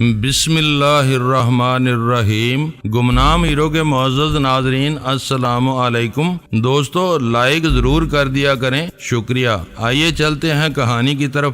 بسم اللہ الرحمن الرحیم۔ گمنام ہیرو کے معزز ناظرین السلام علیکم۔ دوستو لائک ضرور کر دیا کریں، شکریہ۔ آئیے چلتے ہیں کہانی کی طرف۔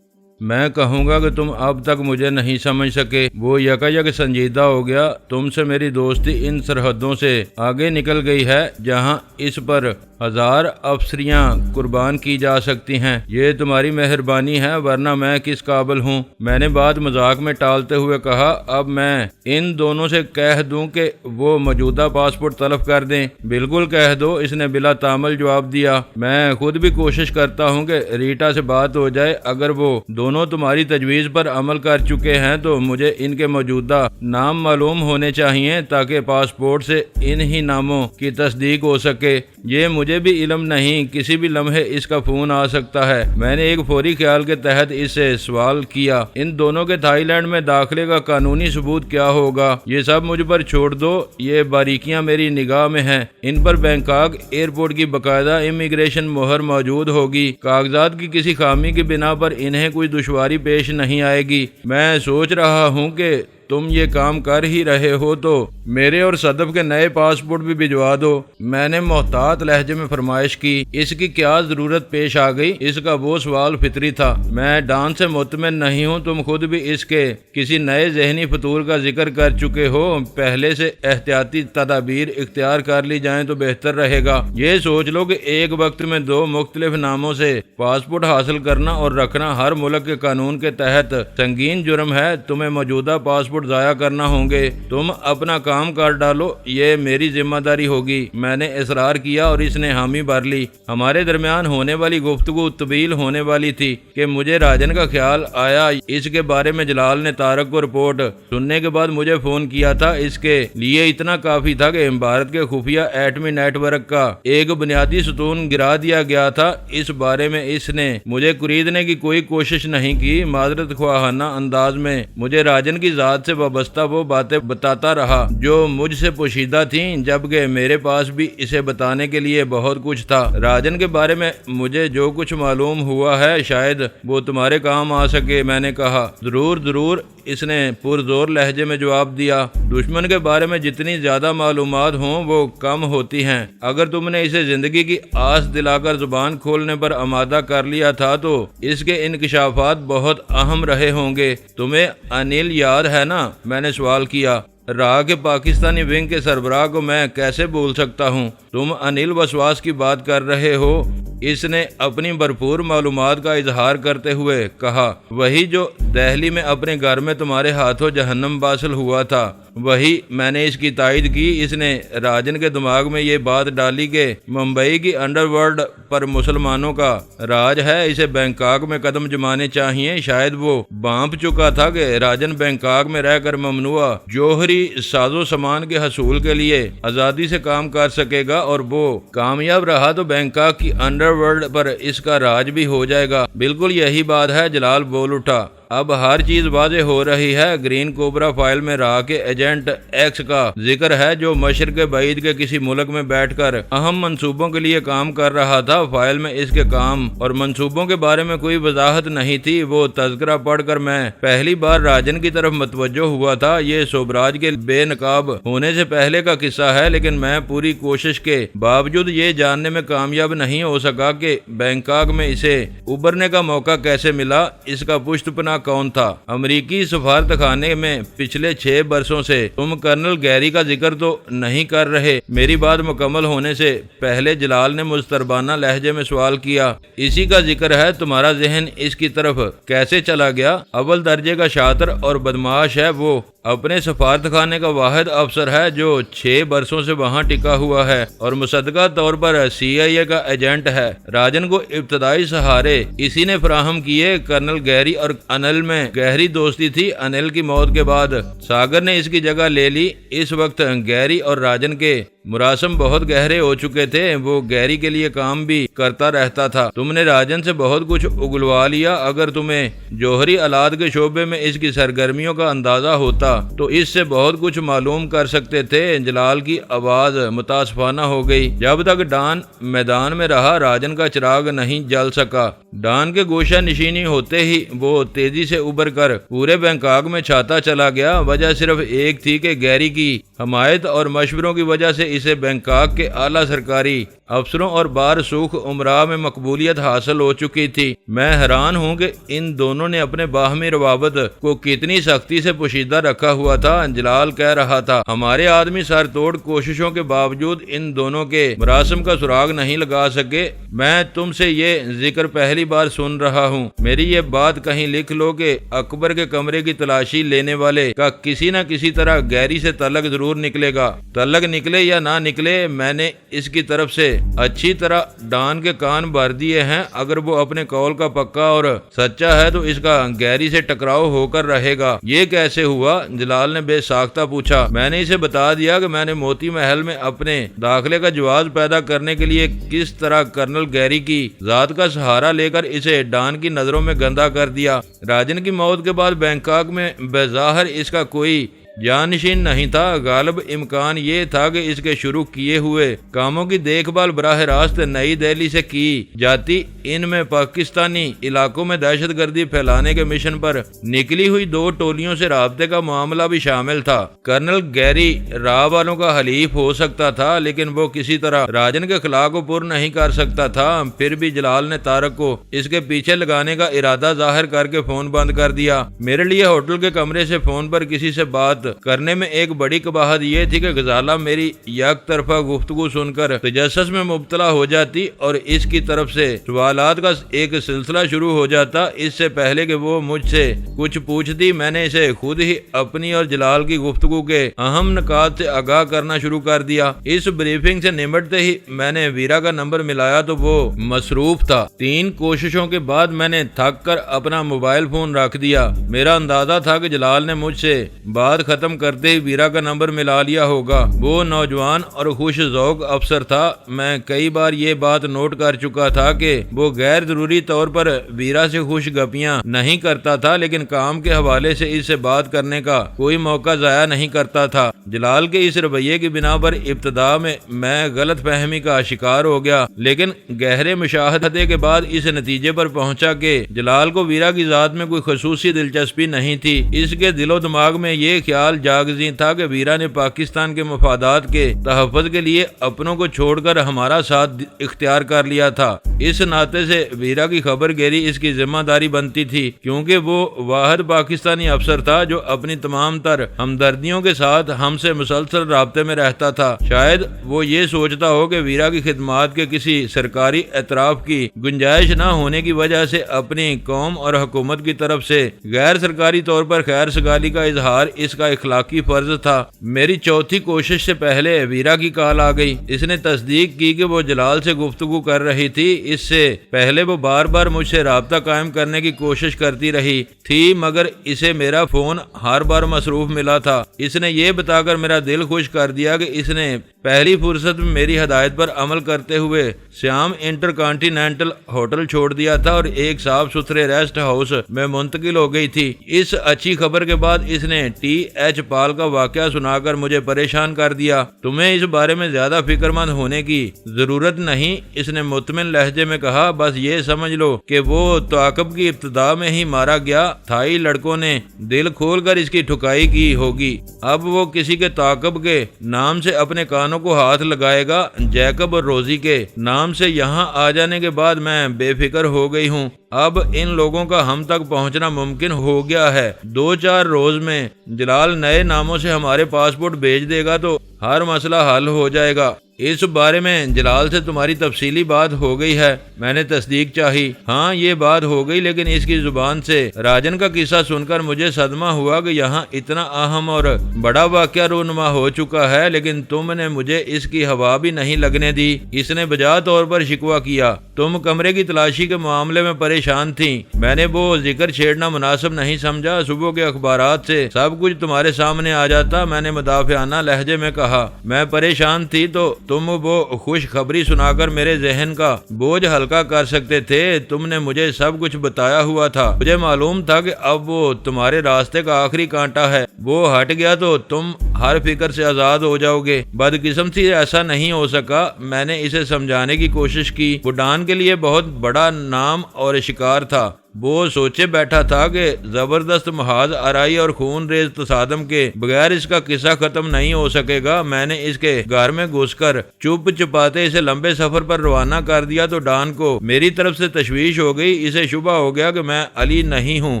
میں کہوں گا کہ تم اب تک مجھے نہیں سمجھ سکے، وہ یکایک سنجیدہ ہو گیا۔ تم سے میری دوستی ان سرحدوں سے آگے نکل گئی ہے جہاں اس پر ہزار افسریاں قربان کی جا سکتی ہیں۔ یہ تمہاری مہربانی ہے، ورنہ میں کس قابل ہوں؟ میں نے بات مذاق میں ٹالتے ہوئے کہا، اب میں ان دونوں سے کہہ دوں کہ وہ موجودہ پاسپورٹ طلب کر دیں؟ بالکل کہہ دو، اس نے بلا تامل جواب دیا۔ میں خود بھی کوشش کرتا ہوں کہ ریٹا سے بات ہو جائے۔ اگر وہ دونوں تمہاری تجویز پر عمل کر چکے ہیں تو مجھے ان کے موجودہ نام معلوم ہونے چاہیے تاکہ پاسپورٹ سے انہی ناموں کی تصدیق ہو سکے۔ یہ مجھے بھی علم نہیں، کسی بھی لمحے اس کا فون آ سکتا ہے۔ میں نے ایک فوری خیال کے تحت اس سے سوال کیا، ان دونوں کے تھائی لینڈ میں داخلے کا قانونی ثبوت کیا ہوگا؟ یہ سب مجھ پر چھوڑ دو، یہ باریکیاں میری نگاہ میں ہیں۔ ان پر بینکاک ایئرپورٹ کی باقاعدہ امیگریشن مہر موجود ہوگی۔ کاغذات کی کسی خامی کی بنا پر انہیں کوئی دشواری پیش نہیں آئے گی۔ میں سوچ رہا ہوں کہ تم یہ کام کر ہی رہے ہو تو میرے اور صدف کے نئے پاسپورٹ بھی بھجوا دو۔ میں نے محتاط لہجے میں فرمائش کی۔ اس کی کیا ضرورت پیش آ گئی؟ اس کا وہ سوال فطری تھا۔ میں ڈان سے مطمئن نہیں ہوں، تم خود بھی اس کے کسی نئے ذہنی فطور کا ذکر کر چکے ہو۔ پہلے سے احتیاطی تدابیر اختیار کر لی جائیں تو بہتر رہے گا۔ یہ سوچ لو کہ ایک وقت میں دو مختلف ناموں سے پاسپورٹ حاصل کرنا اور رکھنا ہر ملک کے قانون کے تحت سنگین جرم ہے۔ تمہیں موجودہ پاسپورٹ ضائع کرنا ہوں گے۔ تم اپنا کام کر ڈالو، یہ میری ذمہ داری ہوگی۔ میں نے اصرار کیا اور اس نے حامی بھر لی۔ ہمارے درمیان ہونے والی گفتگو طویل ہونے والی تھی کہ مجھے راجن کا خیال آیا۔ اس کے بارے میں جلال نے طارق کو رپورٹ سننے کے بعد مجھے فون کیا تھا۔ اس کے لیے اتنا کافی تھا کہ بھارت کے خفیہ ایٹمی نیٹ ورک کا ایک بنیادی ستون گرا دیا گیا تھا۔ اس بارے میں اس نے مجھے خریدنے کی کوئی کوشش نہیں کی۔ معذرت خواہانہ انداز میں مجھے راجن کی ذات سے وابستہ وہ باتیں بتاتا رہا جو مجھ سے پوشیدہ تھیں، جبکہ میرے پاس بھی اسے بتانے کے لیے بہت کچھ تھا۔ راجن کے بارے میں مجھے جو کچھ معلوم ہوا ہے شاید وہ تمہارے کام آ سکے۔ میں نے کہا، ضرور، اس نے پرزور لہجے میں جواب دیا۔ دشمن کے بارے میں جتنی زیادہ معلومات ہوں وہ کم ہوتی ہیں۔ اگر تم نے اسے زندگی کی آس دلا کر زبان کھولنے پر آمادہ کر لیا تھا تو اس کے انکشافات بہت اہم رہے ہوں گے۔ تمہیں انل یاد ہے نا؟ میں نے سوال کیا۔ رہا کہ پاکستانی ونگ کے سربراہ کو میں کیسے بھول سکتا ہوں؟ تم انل وسواس کی بات کر رہے ہو؟ اس نے اپنی بھرپور معلومات کا اظہار کرتے ہوئے کہا، وہی جو دہلی میں اپنے گھر میں تمہارے ہاتھوں جہنم باصل ہوا تھا، وہی۔ میں نے اس کی تائید کی۔ اس نے راجن کے دماغ میں یہ بات ڈالی کہ ممبئی کی انڈر ورلڈ پر مسلمانوں کا راج ہے، اسے بینکاک میں قدم جمانے چاہیے۔ شاید وہ بانپ چکا تھا کہ راجن بینکاک میں رہ کر ممنوعہ جوہری ساز و سامان کے حصول کے لیے آزادی سے کام کر سکے گا، اور وہ کامیاب رہا تو بینکاک کی انڈر ورلڈ پر اس کا راج بھی ہو جائے گا۔ بالکل یہی بات ہے، جلال بول اٹھا۔ اب ہر چیز واضح ہو رہی ہے۔ گرین کوبرا فائل میں رہا کہ ایجنٹ ایکس کا ذکر ہے جو مشرق بعید کے کسی ملک میں بیٹھ کر اہم منصوبوں کے لیے کام کر رہا تھا۔ فائل میں اس کے کام اور منصوبوں کے بارے میں کوئی وضاحت نہیں تھی۔ وہ تذکرہ پڑھ کر میں پہلی بار راجن کی طرف متوجہ ہوا تھا۔ یہ سوبراج کے بے نقاب ہونے سے پہلے کا قصہ ہے، لیکن میں پوری کوشش کے باوجود یہ جاننے میں کامیاب نہیں ہو سکا کہ بینکاک میں اسے ابھرنے کا موقع کیسے ملا۔ اس کا پشت پناہ کون تھا؟ امریکی سفارت خانے میں پچھلے 6 برسوں سے تم کرنل گیری کا ذکر تو نہیں کر رہے؟ میری بات مکمل ہونے سے پہلے جلال نے مضطربانہ لہجے میں سوال کیا۔ اسی کا ذکر ہے، تمہارا ذہن اس کی طرف کیسے چلا گیا؟ اول درجے کا شاطر اور بدمعاش ہے، وہ اپنے سفارت خانے کا واحد افسر ہے جو 6 برسوں سے وہاں ٹکا ہوا ہے اور مصدقہ طور پر CIA کا ایجنٹ ہے۔ راجن کو ابتدائی سہارے اسی نے فراہم کیے۔ کرنل گیری اور انل میں گہری دوستی تھی۔ انل کی موت کے بعد ساگر نے اس کی جگہ لے لی۔ اس وقت گیری اور راجن کے مراسم بہت گہرے ہو چکے تھے، وہ گیری کے لیے کام بھی کرتا رہتا تھا۔ تم نے راجن سے بہت کچھ اگلوا لیا، اگر تمہیں جوہری آلات کے شعبے میں اس کی سرگرمیوں کا اندازہ ہوتا تو اس سے بہت کچھ معلوم کر سکتے تھے۔ جلال کی آواز متاسفانہ ہو گئی۔ جب تک ڈان میدان میں رہا راجن کا چراغ نہیں جل سکا۔ ڈان کے گوشہ نشینی ہوتے ہی وہ تیزی سے ابھر کر پورے بینکاک میں چھاتا چلا گیا۔ وجہ صرف ایک تھی کہ گیری کی حمایت اور مشوروں کی وجہ سے اسے بینکاک کے اعلیٰ سرکاری افسروں اور بارسوخ امراء میں مقبولیت حاصل ہو چکی تھی۔ میں حیران ہوں کہ ان دونوں نے اپنے باہمی روابط کو کتنی سختی سے پوشیدہ رکھا ہوا تھا۔ جلال کہہ رہا تھا، ہمارے آدمی سر توڑ کوششوں کے باوجود ان دونوں کے مراسم کا سراغ نہیں لگا سکے۔ میں تم سے یہ ذکر پہلی بار سن رہا ہوں۔ میری یہ بات کہیں لکھ لو کہ اکبر کے کمرے کی تلاشی لینے والے کا کسی نہ کسی طرح گیری سے تعلق ضرور نکلے گا۔ تعلق نکلے یا نہ نکلے، میں نے اس کی طرف سے اچھی طرح ڈان کے کان بھر دیے ہیں۔ اگر وہ اپنے قول کا پکا اور سچا ہے تو اس کا گیری سے ٹکراؤ ہو کر رہے گا۔ یہ کیسے ہوا؟ جلال نے بے ساختہ پوچھا۔ میں نے اسے بتا دیا کہ میں نے موتی محل میں اپنے داخلے کا جواز پیدا کرنے کے لیے کس طرح کرنل گیری کی ذات کا سہارا لے کر اسے ڈان کی نظروں میں گندا کر دیا۔ راجن کی موت کے بعد بینکاک میں بظاہر اس کا کوئی جانشین نہیں تھا۔ غالب امکان یہ تھا کہ اس کے شروع کیے ہوئے کاموں کی دیکھ بھال براہ راست نئی دہلی سے کی جاتی۔ ان میں پاکستانی علاقوں میں دہشت گردی پھیلانے کے مشن پر نکلی ہوئی دو ٹولیوں سے رابطے کا معاملہ بھی شامل تھا۔ کرنل گیری راہ والوں کا حلیف ہو سکتا تھا، لیکن وہ کسی طرح راجن کے اخلاق کو پر نہیں کر سکتا تھا۔ پھر بھی جلال نے طارق کو اس کے پیچھے لگانے کا ارادہ ظاہر کر کے فون بند کر دیا۔ میرے لیے ہوٹل کے کمرے سے فون پر کسی سے بات کرنے میں ایک بڑی قباحت یہ تھی کہ غزالہ میری یک طرفہ گفتگو سن کر تجسس میں مبتلا ہو جاتی اور اس کی طرف سے سوالات کا ایک سلسلہ شروع ہو جاتا۔ اس سے پہلے کہ وہ مجھ سے کچھ پوچھتی، میں نے اسے خود ہی اپنی اور جلال کی گفتگو کے اہم نکات سے آگاہ کرنا شروع کر دیا۔ اس بریفنگ سے نمٹتے ہی میں نے ویرا کا نمبر ملایا تو وہ مصروف تھا۔ 3 کوششوں کے بعد میں نے تھک کر اپنا موبائل فون رکھ دیا۔ میرا اندازہ تھا کہ جلال نے مجھ سے بات ختم کرتے ہی ویرا کا نمبر ملا لیا ہوگا۔ وہ نوجوان اور خوش ذوق افسر تھا۔ میں کئی بار یہ بات نوٹ کر چکا تھا کہ وہ غیر ضروری طور پر ویرا سے خوش گپیاں نہیں کرتا تھا، لیکن کام کے حوالے سے اس سے بات کرنے کا کوئی موقع ضائع نہیں کرتا تھا۔ جلال کے اس رویے کی بنا پر ابتدا میں غلط فہمی کا شکار ہو گیا، لیکن گہرے مشاہدے کے بعد اس نتیجے پر پہنچا کہ جلال کو ویرا کی ذات میں کوئی خصوصی دلچسپی نہیں تھی۔ اس کے دل و دماغ میں یہ خیال جاگزیں تھا کہ ویرا نے پاکستان کے مفادات کے تحفظ کے لیے اپنوں کو چھوڑ کر ہمارا ساتھ اختیار کر لیا تھا۔ اس ناطے سے ویرا کی خبر گیری اس کی ذمہ داری بنتی تھی، کیونکہ وہ واحد پاکستانی افسر تھا جو اپنی تمام تر ہمدردیوں کے ساتھ ہم سے مسلسل رابطے میں رہتا تھا۔ شاید وہ یہ سوچتا ہو کہ ویرا کی خدمات کے کسی سرکاری اعتراف کی گنجائش نہ ہونے کی وجہ سے اپنی قوم اور حکومت کی طرف سے غیر سرکاری طور پر خیر سگالی کا اظہار اس کا اخلاقی فرض تھا۔ میری چوتھی کوشش سے پہلے ویرا کی کال آ گئی۔ اس نے تصدیق کی کہ وہ جلال سے گفتگو کر رہی تھی۔ اس سے پہلے وہ بار بار مجھ سے رابطہ قائم کرنے کی کوشش کرتی رہی تھی، مگر اسے میرا فون ہر بار مصروف ملا تھا۔ اس نے یہ بتا کر میرا دل خوش کر دیا کہ اس نے پہلی فرصت میں میری ہدایت پر عمل کرتے ہوئے سیام انٹر کانٹیننٹل ہوٹل چھوڑ دیا تھا اور ایک صاف ستھرے ریسٹ ہاؤس میں منتقل ہو گئی تھی۔ اس اچھی خبر کے بعد اس نے ٹی ایچ پال کا واقعہ سنا کر مجھے پریشان کر دیا۔ تمہیں اس بارے میں زیادہ فکر مند ہونے کی ضرورت نہیں، اس نے مطمئن لہجے میں کہا۔ بس یہ سمجھ لو کہ وہ تعاقب کی ابتدا میں ہی مارا گیا۔ تھائی لڑکوں نے دل کھول کر اس کی ٹھکائی کی ہوگی۔ اب وہ کسی کے تعاقب کے نام سے اپنے کانوں کو ہاتھ لگائے گا۔ جیکب اور روزی کے نام سے یہاں آ جانے کے بعد میں بے فکر ہو گئی ہوں۔ اب ان لوگوں کا ہم تک پہنچنا ممکن ہو گیا ہے۔ 2-4 روز میں جلال نئے ناموں سے ہمارے پاسپورٹ بھیج دے گا تو ہر مسئلہ حل ہو جائے گا۔ اس بارے میں جلال سے تمہاری تفصیلی بات ہو گئی ہے؟ میں نے تصدیق چاہی۔ ہاں یہ بات ہو گئی، لیکن اس کی زبان سے راجن کا قصہ سن کر مجھے صدمہ ہوا کہ یہاں اتنا اہم اور بڑا واقعہ رونما ہو چکا ہے، لیکن تم نے مجھے اس کی ہوا بھی نہیں لگنے دی۔ اس نے بجا طور پر شکوہ کیا، تم کمرے کی تلاشی کے معاملے میں پریشان تھیں۔ میں نے وہ ذکر چھیڑنا مناسب نہیں سمجھا۔ صبح کے اخبارات سے سب کچھ تمہارے سامنے آ جاتا۔ میں نے مدافعانہ لہجے میں کہا، میں پریشان تھی تو تم وہ خوش خبری سنا کر میرے ذہن کا بوجھ ہلکا کر سکتے تھے۔ تم نے مجھے سب کچھ بتایا ہوا تھا۔ مجھے معلوم تھا کہ اب وہ تمہارے راستے کا آخری کانٹا ہے، وہ ہٹ گیا تو تم ہر فکر سے آزاد ہو جاؤ گے۔ بدقسمتی سے ایسا نہیں ہو سکا۔ میں نے اسے سمجھانے کی کوشش کی۔ وہ ڈان کے لیے بہت بڑا نام اور شکار تھا۔ وہ سوچے بیٹھا تھا کہ زبردست محاذ آرائی اور خون ریز تصادم کے بغیر اس کا قصہ ختم نہیں ہو سکے گا۔ میں نے اس کے گھر میں گھس کر چپ چپاتے اسے لمبے سفر پر روانہ کر دیا تو ڈان کو میری طرف سے تشویش ہو گئی۔ اسے شبہ ہو گیا کہ میں علی نہیں ہوں،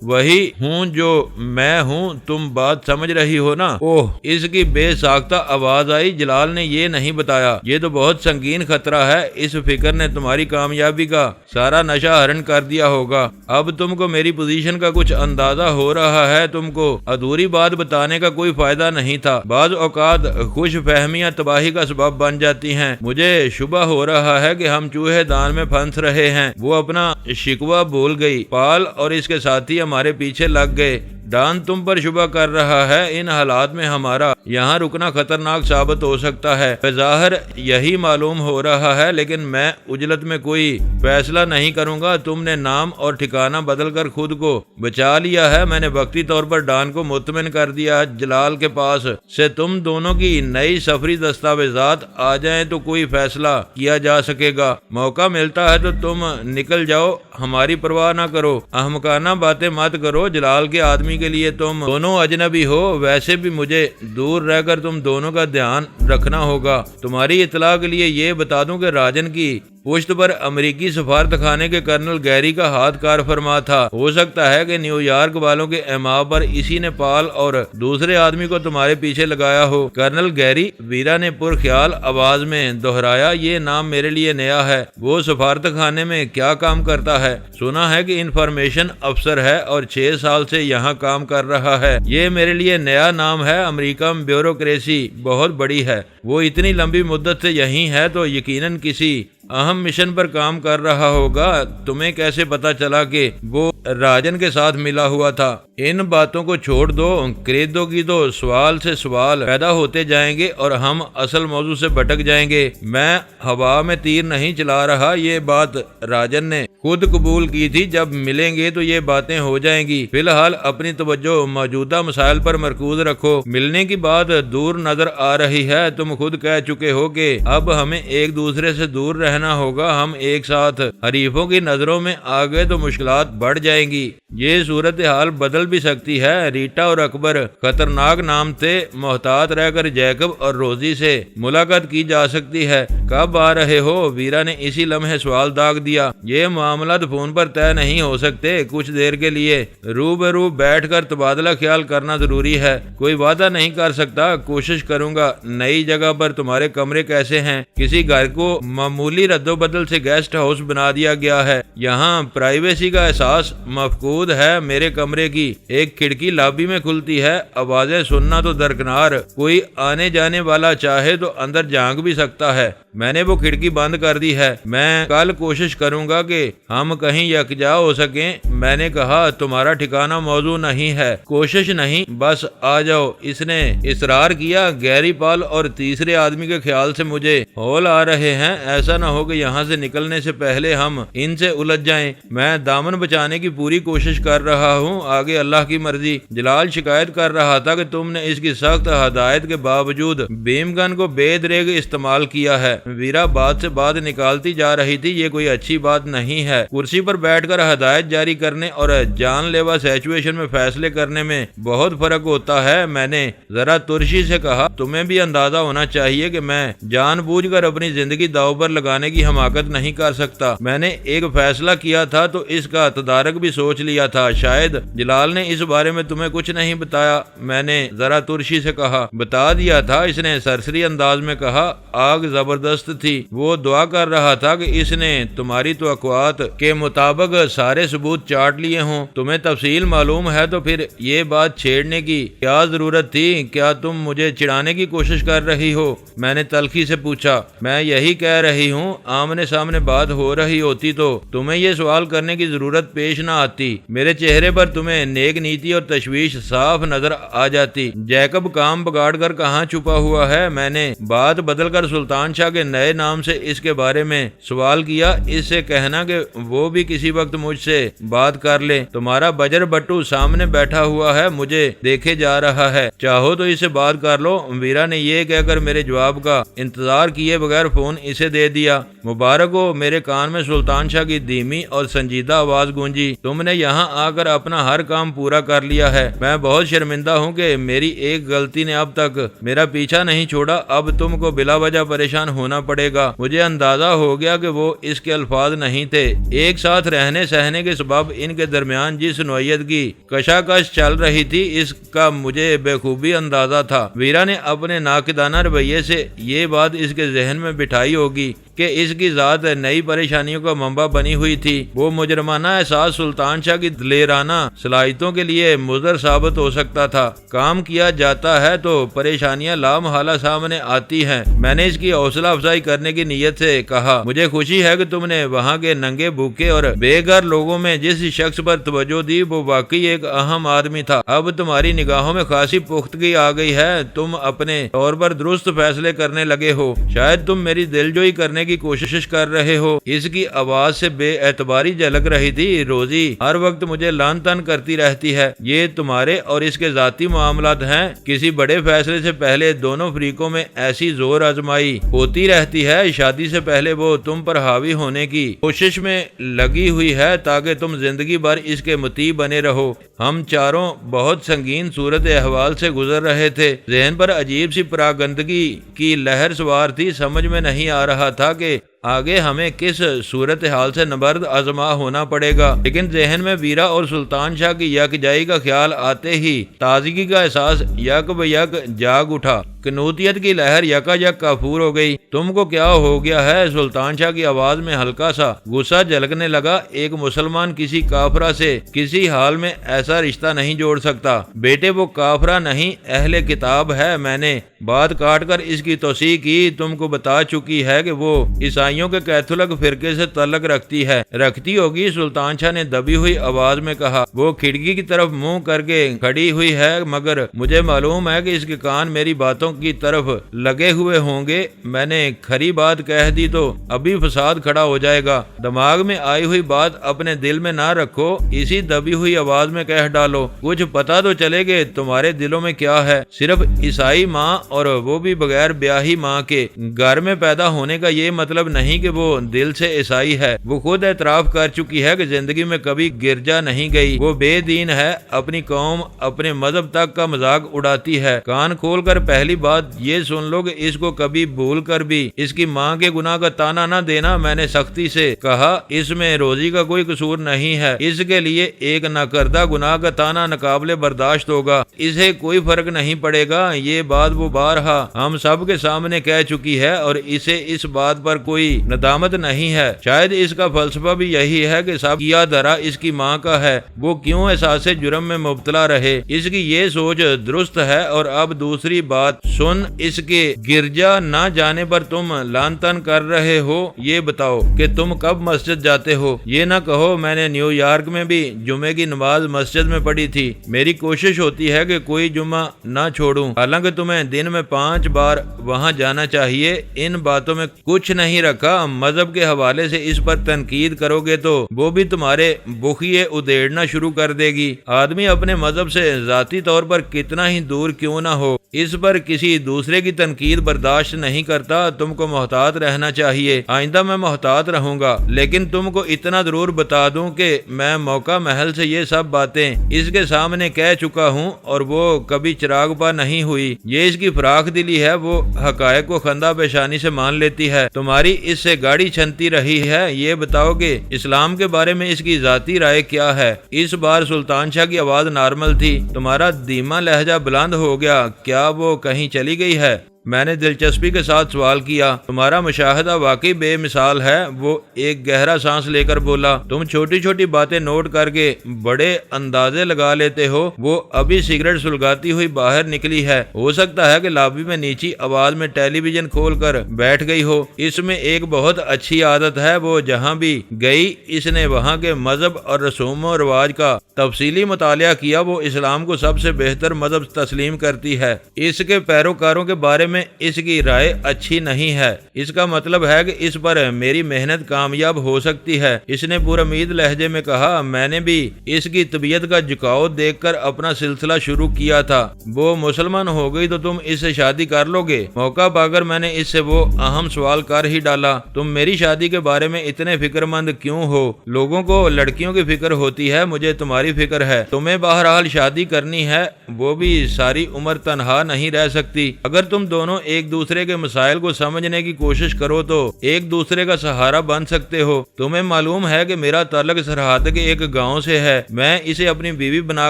وہی ہوں جو میں ہوں۔ تم بات سمجھ رہی ہو نا؟ اوہ، اس کی بے ساختہ آواز آئی۔ جلال نے یہ نہیں بتایا۔ یہ تو بہت سنگین خطرہ ہے۔ اس فکر نے تمہاری کامیابی کا سارا نشہ ہرن کر دیا ہوگا۔ اب تم کو میری پوزیشن کا کچھ اندازہ ہو رہا ہے۔ تم کو ادھوری بات بتانے کا کوئی فائدہ نہیں تھا۔ بعض اوقات خوش فہمیاں تباہی کا سبب بن جاتی ہیں۔ مجھے شبہ ہو رہا ہے کہ ہم چوہے دان میں پھنس رہے ہیں۔ وہ اپنا شکوہ بھول گئی۔ پال اور اس کے ساتھی ہمارے پیچھے لگ گئے۔ ڈان تم پر شبہ کر رہا ہے۔ ان حالات میں ہمارا یہاں رکنا خطرناک ثابت ہو سکتا ہے۔ بظاہر یہی معلوم ہو رہا ہے، لیکن میں عجلت میں کوئی فیصلہ نہیں کروں گا۔ تم نے نام اور ٹھکانہ بدل کر خود کو بچا لیا ہے۔ میں نے وقتی طور پر ڈان کو مطمئن کر دیا۔ جلال کے پاس سے تم دونوں کی نئی سفری دستاویزات آ جائیں تو کوئی فیصلہ کیا جا سکے گا۔ موقع ملتا ہے تو تم نکل جاؤ، ہماری پرواہ نہ کرو۔ احمقانہ باتیں مت کرو۔ جلال کے آدمی کے لیے تم دونوں اجنبی ہو۔ ویسے بھی مجھے دور رہ کر تم دونوں کا دھیان رکھنا ہوگا۔ تمہاری اطلاع کے لیے یہ بتا دوں کہ راجن کی پشت پر امریکی سفارت خانے کے کرنل گیری کا ہاتھ کار فرما تھا۔ ہو سکتا ہے کہ نیو یارک والوں کے ایما پر اسی نے پال اور دوسرے آدمی کو تمہارے پیچھے لگایا ہو۔ کرنل گیری، ویرا نے پرخیال آواز میں دہرایا۔ یہ نام میرے لیے نیا ہے۔ وہ سفارت خانے میں کیا کام کرتا ہے؟ سنا ہے کہ انفارمیشن افسر ہے اور 6 سال سے یہاں کام کر رہا ہے۔ یہ میرے لیے نیا نام ہے۔ امریکہ میں بیوروکریسی بہت بڑی ہے۔ وہ اتنی لمبی مدت سے یہیں ہے تو یقیناً کسی اہم مشن پر کام کر رہا ہوگا۔ تمہیں کیسے پتا چلا کہ وہ راجن کے ساتھ ملا ہوا تھا؟ ان باتوں کو چھوڑ دو۔ کریدو کی تو سوال سے سوال پیدا ہوتے جائیں گے اور ہم اصل موضوع سے بھٹک جائیں گے۔ میں ہوا میں تیر نہیں چلا رہا۔ یہ بات راجن نے خود قبول کی تھی۔ جب ملیں گے تو یہ باتیں ہو جائیں گی۔ فی الحال اپنی توجہ موجودہ مسائل پر مرکوز رکھو۔ ملنے کی بات دور نظر آ رہی ہے۔ تم خود کہہ چکے ہو کہ اب ہمیں ایک دوسرے سے دور رہنا ہوگا۔ ہم ایک ساتھ حریفوں کی نظروں میں آ گئے تو مشکلات بڑھ جائیں گی۔ یہ صورتحال بدل بھی سکتی ہے۔ ریٹا اور اکبر خطرناک نام تھے۔ محتاط رہ کر جیکب اور روزی سے ملاقات کی جا سکتی ہے۔ کب آ رہے ہو؟ ویرا نے اسی لمحے سوال داغ دیا۔ یہ معاملات فون پر طے نہیں ہو سکتے۔ کچھ دیر کے لیے روبرو بیٹھ کر تبادلہ خیال کرنا ضروری ہے۔ کوئی وعدہ نہیں کر سکتا۔ کوشش کروں گا۔ نئی جگہ پر تمہارے کمرے کیسے ہیں؟ کسی گھر کو معمولی رد و بدل سے گیسٹ ہاؤس بنا دیا گیا ہے۔ یہاں پرائیویسی کا احساس مفقود ہے۔ میرے کمرے کی ایک کھڑکی لابی میں کھلتی ہے۔ آوازیں سننا تو درکنار، کوئی آنے جانے والا چاہے تو اندر جھانک بھی سکتا ہے۔ میں نے وہ کھڑکی بند کر دی ہے۔ میں کل کوشش کروں گا کہ ہم کہیں یکجا ہو سکیں۔ میں نے کہا، تمہارا ٹھکانہ موضوع نہیں ہے، کوشش نہیں، بس آ جاؤ۔ اس نے اصرار کیا۔ گیری، پال اور تیسرے آدمی کے خیال سے مجھے ہول آ رہے ہیں۔ ایسا نہ ہو کہ یہاں سے نکلنے سے پہلے ہم ان سے الجھ جائیں۔ میں دامن بچانے کی پوری کوشش کر رہا ہوں، آگے اللہ کی مرضی۔ جلال شکایت کر رہا تھا کہ تم نے اس کی سخت ہدایت کے باوجود بیم گن کو بے دریغ استعمال کیا ہے۔ ویرا بات سے بات نکالتی جا رہی تھی۔ یہ کوئی اچھی بات نہیں ہے۔ ہے۔ کرسی پر بیٹھ کر ہدایت جاری کرنے اور جان لیوا سچویشن میں فیصلے کرنے میں بہت فرق ہوتا ہے۔ میں نے ذرا ترشی سے کہا، تمہیں بھی اندازہ ہونا چاہیے کہ میں جان بوجھ کر اپنی زندگی داؤ پر لگانے کی حماقت نہیں کر سکتا۔ میں نے ایک فیصلہ کیا تھا تو اس کا تدارک بھی سوچ لیا تھا۔ شاید جلال نے اس بارے میں تمہیں کچھ نہیں بتایا۔ میں نے ذرا ترشی سے کہا، بتا دیا تھا، اس نے سرسری انداز میں کہا۔ آگ زبردست تھی۔ وہ دعا کر رہا تھا کہ اس نے تمہاری توقعات کے مطابق سارے ثبوت چاٹ لیے ہوں۔ تمہیں تفصیل معلوم ہے تو پھر یہ بات چھیڑنے کی کیا ضرورت تھی؟ کیا تم مجھے چڑھانے کی کوشش کر رہی ہو؟ میں نے تلخی سے پوچھا۔ میں یہی کہہ رہی ہوں، آمنے سامنے بات ہو رہی ہوتی تو تمہیں یہ سوال کرنے کی ضرورت پیش نہ آتی۔ میرے چہرے پر تمہیں نیک نیتی اور تشویش صاف نظر آ جاتی۔ جیکب کام بگاڑ کر کہاں چھپا ہوا ہے؟ میں نے بات بدل کر سلطان شاہ کے نئے نام سے اس کے بارے میں سوال کیا۔ اس سے کہنا کہ وہ بھی کسی وقت مجھ سے بات کر لے۔ تمہارا بجر بٹو سامنے بیٹھا ہوا ہے، مجھے دیکھے جا رہا ہے، چاہو تو اس سے بات کر لو۔ ویرا نے یہ کہہ کر میرے جواب کا انتظار کیے بغیر فون اسے دے دیا۔ مبارک ہو، میرے کان میں سلطان شاہ کی دھیمی اور سنجیدہ آواز گونجی۔ تم نے یہاں آ کر اپنا ہر کام پورا کر لیا ہے۔ میں بہت شرمندہ ہوں کہ میری ایک غلطی نے اب تک میرا پیچھا نہیں چھوڑا۔ اب تم کو بلا وجہ پریشان ہونا پڑے گا۔ مجھے اندازہ ہو گیا کہ وہ اس کے الفاظ نہیں تھے۔ ایک ساتھ رہنے سہنے کے سبب ان کے درمیان جس نوعیت کی کشاکش چل رہی تھی، اس کا مجھے بخوبی اندازہ تھا۔ ویرا نے اپنے ناقدانہ رویے سے یہ بات اس کے ذہن میں بٹھائی ہوگی کہ اس کی ذات نئی پریشانیوں کا منبع بنی ہوئی تھی۔ وہ مجرمانہ احساس سلطان شاہ کی دلیرانہ صلاحیتوں کے لیے مضر ثابت ہو سکتا تھا۔ کام کیا جاتا ہے تو پریشانیاں لامحالہ سامنے آتی ہیں۔ میں نے اس کی حوصلہ افزائی کرنے کی نیت سے کہا، مجھے خوشی ہے کہ تم نے وہاں کے ننگے بھوکے اور بے گھر لوگوں میں جس شخص پر توجہ دی وہ واقعی ایک اہم آدمی تھا۔ اب تمہاری نگاہوں میں خاصی پختگی آ گئی ہے۔ تم اپنے طور پر درست فیصلے کرنے لگے ہو۔ شاید تم میری دلجوئی کرنے کی کوشش کر رہے ہو۔ اس کی آواز سے بے اعتباری جھلک رہی تھی۔ روزی ہر وقت مجھے لان تان کرتی رہتی ہے۔ یہ تمہارے اور اس کے ذاتی معاملات ہیں۔ کسی بڑے فیصلے سے پہلے دونوں فریقوں میں ایسی زور آزمائی ہوتی رہتی ہے۔ شادی سے پہلے وہ تم پر حاوی ہونے کی کوشش میں لگی ہوئی ہے تاکہ تم زندگی بھر اس کے مطیع بنے رہو۔ ہم چاروں بہت سنگین صورت احوال سے گزر رہے تھے۔ ذہن پر عجیب سی پراگندگی کی لہر سوار تھی۔ سمجھ میں نہیں آ رہا تھا کہ آگے ہمیں کس صورتحال سے نبرد آزما ہونا پڑے گا، لیکن ذہن میں ویرا اور سلطان شاہ کی یکجائی کا خیال آتے ہی تازگی کا احساس یک بہ یک جاگ اٹھا۔ کنوتیت کی لہر یکا یک کافور ہو گئی۔ تم کو کیا ہو گیا ہے؟ سلطان شاہ کی آواز میں ہلکا سا غصہ جھلکنے لگا۔ ایک مسلمان کسی کافرہ سے کسی حال میں ایسا رشتہ نہیں جوڑ سکتا۔ بیٹے وہ کافرہ نہیں، اہل کتاب ہے۔ میں نے بات کاٹ کر اس کی توثیق کی، تم کو بتا چکی ہے کہ وہ عیسائیوں کے کیتھولک فرقے سے تعلق رکھتی ہوگی، سلطان شاہ نے دبی ہوئی آواز میں کہا۔ وہ کھڑکی کی طرف منہ کر کے کھڑی ہوئی ہے، مگر مجھے معلوم ہے کہ اس کے کان میری باتوں کی طرف لگے ہوئے ہوں گے۔ میں نے کھری بات کہہ دی تو ابھی فساد کھڑا ہو جائے گا۔ دماغ میں آئی ہوئی بات اپنے دل میں نہ رکھو، اسی دبی ہوئی آواز میں کہہ ڈالو۔ کچھ پتا تو چلے کہ تمہارے دلوں میں کیا ہے۔ صرف عیسائی ماں، اور وہ بھی بغیر بیاہی ماں کے گھر میں پیدا ہونے کا یہ مطلب نہیں کہ وہ دل سے عیسائی ہے۔ وہ خود اعتراف کر چکی ہے کہ زندگی میں کبھی گرجا نہیں گئی۔ وہ بے دین ہے، اپنی قوم، اپنے مذہب تک کا مذاق اڑاتی ہے۔ کان کھول کر پہلی بات یہ سن لو کہ اس کو کبھی بھول کر بھی اس کی ماں کے گناہ کا تانا نہ دینا۔ میں نے سختی سے کہا، اس میں روزی کا کوئی قصور نہیں ہے۔ اس کے لیے ایک نہ کردہ گناہ کا تانا ناقابل برداشت ہوگا۔ اسے کوئی فرق نہیں پڑے گا۔ یہ بات وہ بارہا ہم سب کے سامنے کہہ چکی ہے اور اسے اس بات پر کوئی ندامت نہیں ہے۔ شاید اس کا فلسفہ بھی یہی ہے کہ سب کیا دھرا اس کی ماں کا ہے، وہ کیوں احساس جرم میں مبتلا رہے۔ اس کی یہ سوچ درست ہے۔ اور اب دوسری بات سن، اس کے گرجا نہ جانے پر تم لان تان کر رہے ہو۔ یہ بتاؤ کہ تم کب مسجد جاتے ہو۔ یہ نہ کہو میں نے نیو یارک میں بھی جمعے کی نماز مسجد میں پڑھی تھی۔ میری کوشش ہوتی ہے کہ کوئی جمعہ نہ چھوڑوں، حالانکہ تمہیں دن میں 5 بار وہاں جانا چاہیے۔ ان باتوں میں کچھ نہیں رکھا۔ مذہب کے حوالے سے اس پر تنقید کرو گے تو وہ بھی تمہارے بخیے ادھیڑنا شروع کر دے گی۔ آدمی اپنے مذہب سے ذاتی طور پر کتنا ہی دور کیوں نہ ہو، اس پر کسی دوسرے کی تنقید برداشت نہیں کرتا، تم کو محتاط رہنا چاہیے۔ آئندہ میں محتاط رہوں گا، لیکن تم کو اتنا ضرور بتا دوں کہ میں موقع محل سے یہ سب باتیں اس کے سامنے کہہ چکا ہوں اور وہ کبھی چراغ پا نہیں ہوئی۔ یہ اس کی فراخ دلی ہے، وہ حقائق کو خندہ پیشانی سے مان لیتی ہے، تمہاری اس سے گاڑی چھنتی رہی ہے۔ یہ بتاؤ کہ اسلام کے بارے میں اس کی ذاتی رائے کیا ہے؟ اس بار سلطان شاہ کی آواز نارمل تھی۔ تمہارا دھیما لہجہ بلند ہو گیا، کیا وہ کہیں چلی گئی ہے؟ میں نے دلچسپی کے ساتھ سوال کیا۔ تمہارا مشاہدہ واقعی بے مثال ہے، وہ ایک گہرا سانس لے کر بولا۔ تم چھوٹی چھوٹی باتیں نوٹ کر کے بڑے اندازے لگا لیتے ہو۔ وہ ابھی سگریٹ سلگاتی ہوئی باہر نکلی ہے، ہو سکتا ہے کہ لابی میں نیچی آواز میں ٹیلی ویژن کھول کر بیٹھ گئی ہو۔ اس میں ایک بہت اچھی عادت ہے، وہ جہاں بھی گئی اس نے وہاں کے مذہب اور رسوم و رواج کا تفصیلی مطالعہ کیا۔ وہ اسلام کو سب سے بہتر مذہب تسلیم کرتی ہے، اس کے پیروکاروں کے بارے میں اس کی رائے اچھی نہیں ہے۔ اس کا مطلب ہے کہ اس پر میری محنت کامیاب ہو سکتی ہے۔ اس نے پرامید لہجے میں کہا۔ میں نے بھی اس کی طبیعت کا جھکاؤ دیکھ کر اپنا سلسلہ شروع کیا تھا۔ وہ مسلمان ہو گئی تو تم اس سے شادی کر لو گے؟ موقع پا کر میں نے اس سے وہ اہم سوال کر ہی ڈالا، تم میری شادی کے بارے میں اتنے فکر مند کیوں ہو؟ لوگوں کو لڑکیوں کی فکر ہوتی ہے، مجھے تمہاری فکر ہے۔ تمہیں بہرحال شادی کرنی ہے، وہ بھی ساری عمر تنہا نہیں رہ سکتی۔ اگر تم دونوں ایک دوسرے کے مسائل کو سمجھنے کی کوشش کرو تو ایک دوسرے کا سہارا بن سکتے ہو۔ تمہیں معلوم ہے کہ میرا تعلق سرحد کے ایک گاؤں سے ہے۔ میں اسے اپنی بیوی بنا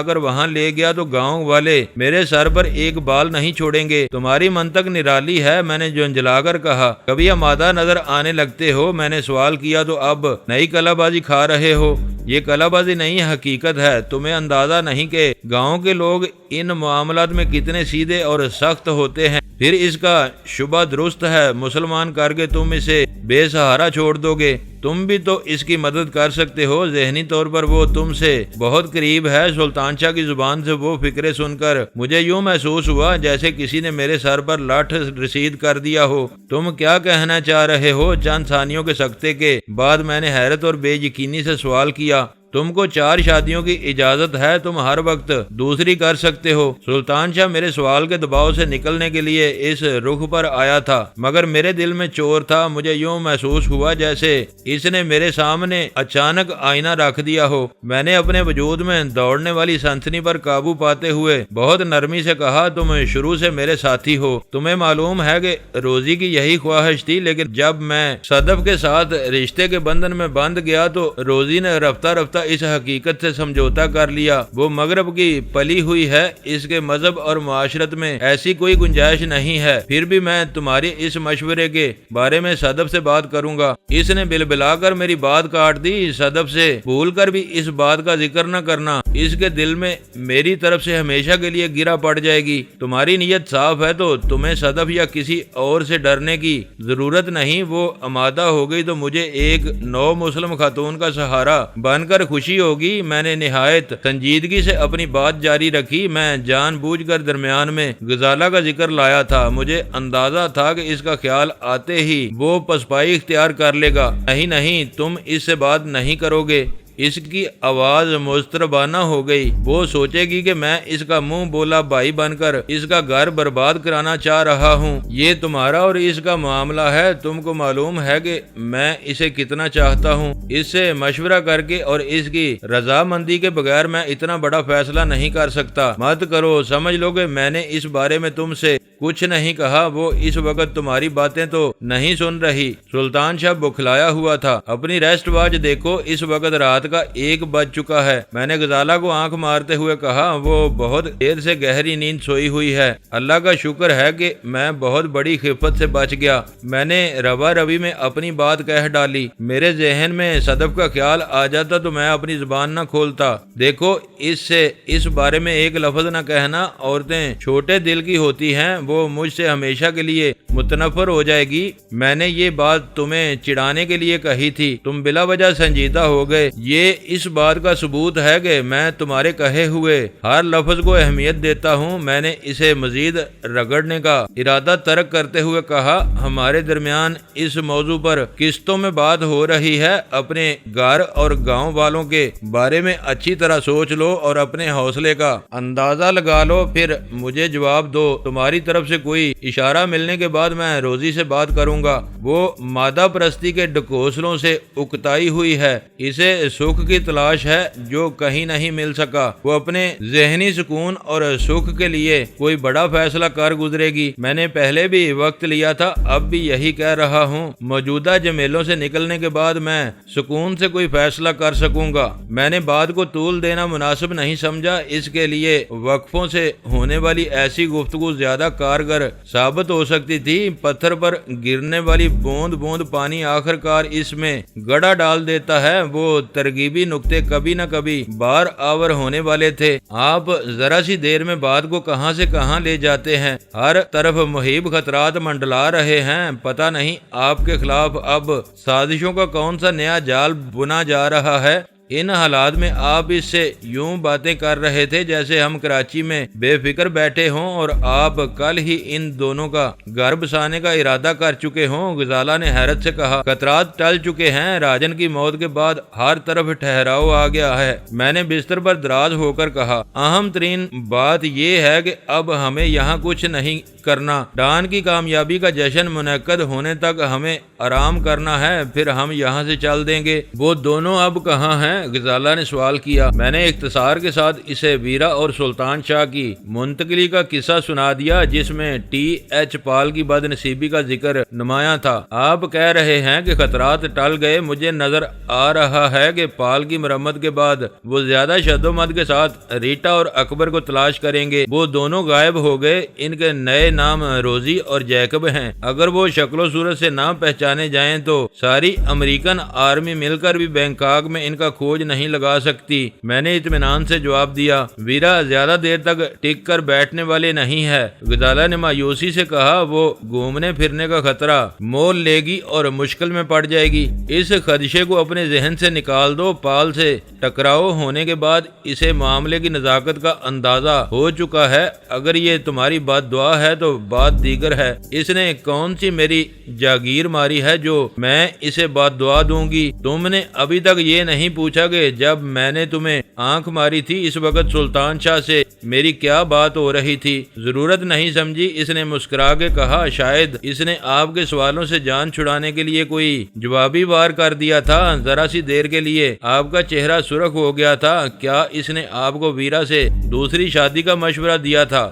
کر وہاں لے گیا تو گاؤں والے میرے سر پر ایک بال نہیں چھوڑیں گے۔ تمہاری منطق نرالی ہے، میں نے جھنجھلا کر کہا۔ کبھی آمادہ نظر آنے لگتے ہو؟ میں نے سوال کیا۔ تو اب نئی کلا بازی کھا رہے ہو؟ یہ کلا بازی نہیں، حقیقت ہے۔ تمہیں اندازہ نہیں کہ گاؤں کے لوگ ان معاملات میں کتنے سیدھے اور سخت ہوتے ہیں۔ پھر اس کا شبہ درست ہے، مسلمان کر کے تم اسے بے سہارا چھوڑ دو گے۔ تم بھی تو اس کی مدد کر سکتے ہو، ذہنی طور پر وہ تم سے بہت قریب ہے۔ سلطان شاہ کی زبان سے وہ فکرے سن کر مجھے یوں محسوس ہوا جیسے کسی نے میرے سر پر لاٹھ رسید کر دیا ہو۔ تم کیا کہنا چاہ رہے ہو؟ چند ثانیوں کے سکتے کے بعد میں نے حیرت اور بے یقینی سے سوال کیا۔ تم کو 4 شادیوں کی اجازت ہے، تم ہر وقت دوسری کر سکتے ہو۔ سلطان شاہ میرے سوال کے دباؤ سے نکلنے کے لیے اس رخ پر آیا تھا، مگر میرے دل میں چور تھا۔ مجھے یوں محسوس ہوا جیسے اس نے میرے سامنے اچانک آئینہ رکھ دیا ہو۔ میں نے اپنے وجود میں دوڑنے والی سنسنی پر قابو پاتے ہوئے بہت نرمی سے کہا، تم شروع سے میرے ساتھی ہو۔ تمہیں معلوم ہے کہ روزی کی یہی خواہش تھی، لیکن جب میں صدف کے ساتھ رشتے کے بندھن میں بندھ گیا تو روزی نے رفتہ رفتہ اس حقیقت سے سمجھوتا کر لیا۔ وہ مغرب کی پلی ہوئی ہے، اس کے مذہب اور معاشرت میں ایسی کوئی گنجائش نہیں ہے۔ پھر بھی میں تمہاری اس مشورے کے بارے میں صدف سے بات کروں گا۔ اس نے بلبلا کر میری بات کاٹ دی۔ صدف سے بھول کر بھی اس بات کا ذکر نہ کرنا، اس کے دل میں میری طرف سے ہمیشہ کے لیے گرا پڑ جائے گی۔ تمہاری نیت صاف ہے تو تمہیں صدف یا کسی اور سے ڈرنے کی ضرورت نہیں۔ وہ آمادہ ہو گئی تو مجھے ایک نو مسلم خاتون کا سہارا بن کر خوشی ہوگی۔ میں نے نہایت سنجیدگی سے اپنی بات جاری رکھی۔ میں جان بوجھ کر درمیان میں غزالہ کا ذکر لایا تھا۔ مجھے اندازہ تھا کہ اس کا خیال آتے ہی وہ پسپائی اختیار کر لے گا۔ نہیں، تم اس سے بات نہیں کرو گے۔ اس کی آواز مضطربانہ ہو گئی۔ وہ سوچے گی کہ میں اس کا منہ بولا بھائی بن کر اس کا گھر برباد کرانا چاہ رہا ہوں۔ یہ تمہارا اور اس کا معاملہ ہے۔ تم کو معلوم ہے کہ میں اسے کتنا چاہتا ہوں۔ اس سے مشورہ کر کے اور اس کی رضامندی کے بغیر میں اتنا بڑا فیصلہ نہیں کر سکتا۔ مت کرو، سمجھ لو کہ میں نے اس بارے میں تم سے کچھ نہیں کہا۔ وہ اس وقت تمہاری باتیں تو نہیں سن رہی۔ سلطان شاہ بکھلایا ہوا تھا۔ اپنی ریسٹ واچ دیکھو، اس وقت رات کا 1 بج چکا ہے۔ میں نے غزالہ کو آنکھ مارتے ہوئے کہا، وہ بہت دیر سے گہری نیند سوئی ہوئی ہے۔ اللہ کا شکر ہے کہ میں بہت بڑی خفت سے بچ گیا۔ میں نے روا روی میں اپنی بات کہہ ڈالی۔ میرے ذہن میں صدف کا خیال آ جاتا تو میں اپنی زبان نہ کھولتا۔ دیکھو، اس سے اس بارے میں ایک لفظ نہ کہنا۔ عورتیں چھوٹے دل کی ہوتی ہیں، وہ مجھ سے ہمیشہ کے لیے متنفر ہو جائے گی۔ میں نے یہ بات تمہیں چڑھانے کے لیے کہی تھی، تم بلا وجہ سنجیدہ ہو گئے۔ یہ اس بات کا ثبوت ہے کہ میں تمہارے کہے ہوئے ہر لفظ کو اہمیت دیتا ہوں۔ میں نے اسے مزید رگڑنے کا ارادہ ترک کرتے ہوئے کہا، ہمارے درمیان اس موضوع پر قسطوں میں بات ہو رہی ہے، اپنے گھر اور گاؤں والوں کے بارے میں اچھی طرح سوچ لو اور اپنے حوصلے کا اندازہ لگا لو، پھر مجھے جواب دو۔ تمہاری طرف سے کوئی اشارہ ملنے کے بعد میں روزی سے بات کروں گا۔ وہ مادہ پرستی کے ڈھکوسلوں سے اکتائی ہوئی ہے، اسے سکھ کی تلاش ہے جو کہیں نہیں مل سکا۔ وہ اپنے ذہنی سکون اور سکھ کے لیے کوئی بڑا فیصلہ کر گزرے گی۔ میں نے پہلے بھی وقت لیا تھا، اب بھی یہی کہہ رہا ہوں۔ موجودہ جمیلوں سے نکلنے کے بعد میں سکون سے کوئی فیصلہ کر سکوں گا۔ میں نے بات کو طول دینا مناسب نہیں سمجھا، اس کے لیے وقفوں سے ہونے والی ایسی گفتگو زیادہ کارگر ثابت ہو سکتی تھی۔ پتھر پر گرنے والی بوند بوند پانی آخر کار اس میں گڑا ڈال دیتا ہے۔ وہ ترغیبی نقطے کبھی نہ کبھی بار آور ہونے والے تھے۔ آپ ذرا سی دیر میں بات کو کہاں سے کہاں لے جاتے ہیں، ہر طرف محیب خطرات منڈلا رہے ہیں۔ پتہ نہیں آپ کے خلاف اب سازشوں کا کون سا نیا جال بنا جا رہا ہے۔ ان حالات میں آپ اس سے یوں باتیں کر رہے تھے جیسے ہم کراچی میں بے فکر بیٹھے ہوں اور آپ کل ہی ان دونوں کا گھر بسانے کا ارادہ کر چکے ہوں۔ غزالہ نے حیرت سے کہا، خطرات ٹل چکے ہیں، راجن کی موت کے بعد ہر طرف ٹھہراؤ آ گیا ہے۔ میں نے بستر پر دراز ہو کر کہا، اہم ترین بات یہ ہے کہ اب ہمیں یہاں کچھ نہیں کرنا۔ ڈان کی کامیابی کا جشن منعقد ہونے تک ہمیں آرام کرنا ہے، پھر ہم یہاں سے چل دیں گے۔ وہ دونوں اب کہاں ہیں؟ غزالہ نے سوال کیا۔ میں نے اختصار کے ساتھ اسے ویرا اور سلطان شاہ کی منتقلی کا قصہ سنا دیا، جس میں ٹی ایچ پال کی بد نصیبی کا ذکر نمایاں تھا۔ آپ کہہ رہے ہیں کہ خطرات ٹل گئے، مجھے نظر آ رہا ہے کہ پال کی مرمت کے بعد وہ زیادہ شد و مد کے ساتھ ریٹا اور اکبر کو تلاش کریں گے۔ وہ دونوں غائب ہو گئے، ان کے نئے نام روزی اور جیکب ہیں۔ اگر وہ شکل و صورت سے نہ پہچانے جائیں تو ساری امریکن آرمی مل کر بھی بینکاک میں ان کا کھوج نہیں لگا سکتی۔ میں نے اطمینان سے جواب دیا، ویرا زیادہ دیر تک ٹک کر بیٹھنے والے نہیں ہے۔ غزالہ نے مایوسی سے کہا، وہ گھومنے پھرنے کا خطرہ مول لے گی اور مشکل میں پڑ جائے گی۔ اس خدشے کو اپنے ذہن سے نکال دو۔ پال سے ٹکراؤ ہونے کے بعد اسے معاملے کی نزاکت کا اندازہ ہو چکا ہے۔ اگر یہ تمہاری بد دعا ہے تو بات دیگر ہے۔ اس نے کون سی میری جاگیر ماری ہے جو میں اسے بد دعا دوں گی؟ تم نے ابھی تک یہ نہیں پوچھا کہ جب میں نے تمہیں آنکھ ماری تھی اس وقت سلطان شاہ سے میری کیا بات ہو رہی تھی؟ ضرورت نہیں سمجھی، اس نے مسکرا کے کہا۔ شاید اس نے آپ کے سوالوں سے جان چھڑانے کے لیے کوئی جوابی وار کر دیا تھا۔ ذرا سی دیر کے لیے آپ کا چہرہ سرخ ہو گیا تھا۔ کیا اس نے آپ کو ویرا سے دوسری شادی کا مشورہ دیا تھا؟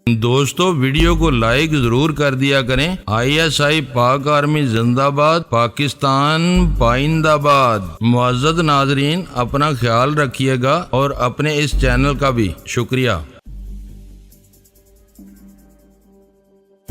دوستو ویڈیو کو لائک ضرور کر دیا کریں۔ ISI پاک آرمی زندہ باد، پاکستان پائندہ باد۔ معزز ناظرین، اپنا خیال رکھیے گا اور اپنے اس چینل کا بھی شکریہ۔